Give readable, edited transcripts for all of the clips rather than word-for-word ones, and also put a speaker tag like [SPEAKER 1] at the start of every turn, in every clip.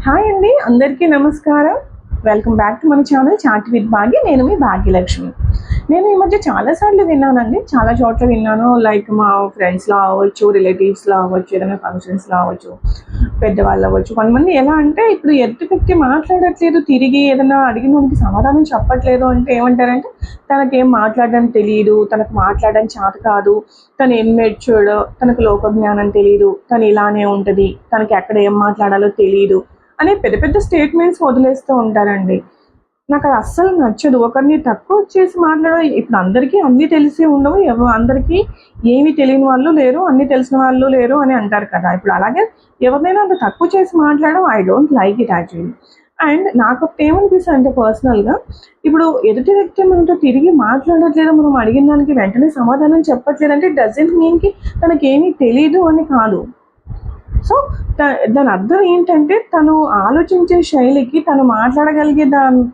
[SPEAKER 1] Hi అండి, అందరికీ నమస్కారం. వెల్కమ్ బ్యాక్ టు మన ఛానల్ చాట్ విత్ భాగ్య. నేను మీ భాగ్యలక్ష్మి. నేను ఈ మధ్య చాలాసార్లు విన్నానండి, చాలా చోట్ల విన్నాను. లైక్ మా ఫ్రెండ్స్లో అవ్వచ్చు, రిలేటివ్స్లో అవ్వచ్చు, ఏదైనా ఫంక్షన్స్లో అవ్వచ్చు, పెద్దవాళ్ళు అవ్వచ్చు. కొంతమంది ఎలా అంటే ఇప్పుడు ఎదుటి వ్యక్తి మాట్లాడట్లేదు, తిరిగి ఏదైనా అడిగిన దానికి సమాధానం చెప్పట్లేదు అంటే ఏమంటారంటే తనకేం మాట్లాడడం తెలియదు, తనకు మాట్లాడడం చేత కాదు, తను ఏం మెచ్యూర్డ్, తనకు లోక జ్ఞానం తెలియదు, తను ఇలానే ఉంటుంది, తనకి ఎక్కడ ఏం మాట్లాడాలో తెలియదు అనే పెద్ద పెద్ద స్టేట్మెంట్స్ వదిలేస్తూ ఉంటారండి. నాకు అది అస్సలు నచ్చదు. ఒకరిని తక్కువ చేసి మాట్లాడడం. ఇప్పుడు అందరికీ అన్నీ తెలిసి ఉండవు, అందరికీ ఏమీ తెలియని వాళ్ళు లేరు, అన్నీ తెలిసిన వాళ్ళు లేరు అని అంటారు కదా. ఇప్పుడు అలాగే ఎవరినైనా అంత తక్కువ చేసి మాట్లాడడం I don't like it actually. And నాకు ఒకటి ఏమనిపిస్తుంది అంటే పర్సనల్గా, ఇప్పుడు ఎదుటి వ్యక్తి మనతో తిరిగి మాట్లాడట్లేదు, మనం అడిగిన దానికి వెంటనే సమాధానం చెప్పట్లేదు అంటే డజంట్ మీన్కి తనకేమీ తెలీదు అని కాదు. సో దాని అర్థం ఏంటంటే తను ఆలోచించే శైలికి, తను మాట్లాడగలిగే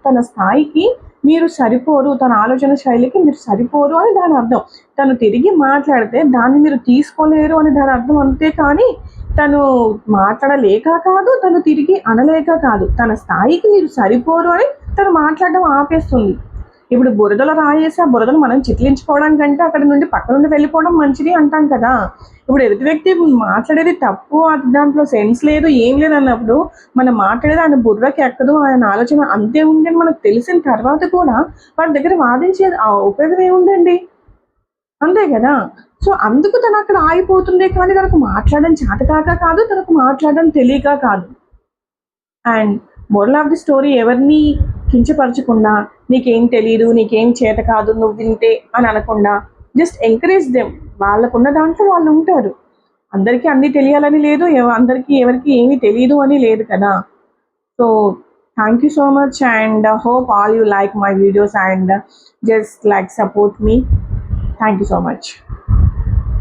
[SPEAKER 1] తన స్థాయికి మీరు సరిపోరు, తన ఆలోచన శైలికి మీరు సరిపోరు అని దాని అర్థం. తను తిరిగి మాట్లాడితే దాన్ని మీరు తీసుకోలేరు అని దాని అర్థం. అంతే కానీ తను మాట్లాడలేక కాదు, తను తిరిగి అనలేక కాదు, తన స్థాయికి మీరు సరిపోరు అని తను మాట్లాడడం ఆపేస్తుంది. ఇప్పుడు బురదలో రాయేసి ఆ బురదను మనం చిట్లించుకోవడం కంటే అక్కడ నుండి పక్క నుండి వెళ్ళిపోవడం మంచిది అంటాం కదా. ఇప్పుడు ఎదుటి వ్యక్తి మాట్లాడేది తప్పు, అది దాంట్లో సెన్స్ లేదు, ఏం లేదు అన్నప్పుడు మనం మాట్లాడేది ఆయన బుర్రకి ఎక్కదు, ఆయన ఆలోచన అంతే ఉంది అని మనకు తెలిసిన తర్వాత కూడా వాళ్ళ దగ్గర వాదించే ఆ ఉపయోగం ఏముందండి? అంతే కదా. సో అందుకు తను అక్కడ ఆగిపోతుంది కానీ తనకు మాట్లాడడం చేతకాక కాదు, తనకు మాట్లాడడం తెలియక కాదు. And moral of the story, ఎవరిని కించపరచకుండా, నీకేం తెలీదు, నీకేం చేత కాదు, నువ్వు వింటే అని అనకుండా జస్ట్ ఎంకరేజ్ దెమ్. వాళ్ళకున్న దాంట్లో వాళ్ళు ఉంటారు. అందరికీ అన్నీ తెలియాలని లేదు, అందరికీ ఎవరికి ఏమీ తెలియదు అని లేదు కదా. So thank you so much and hope all you like my videos and just like support me. Thank you so much.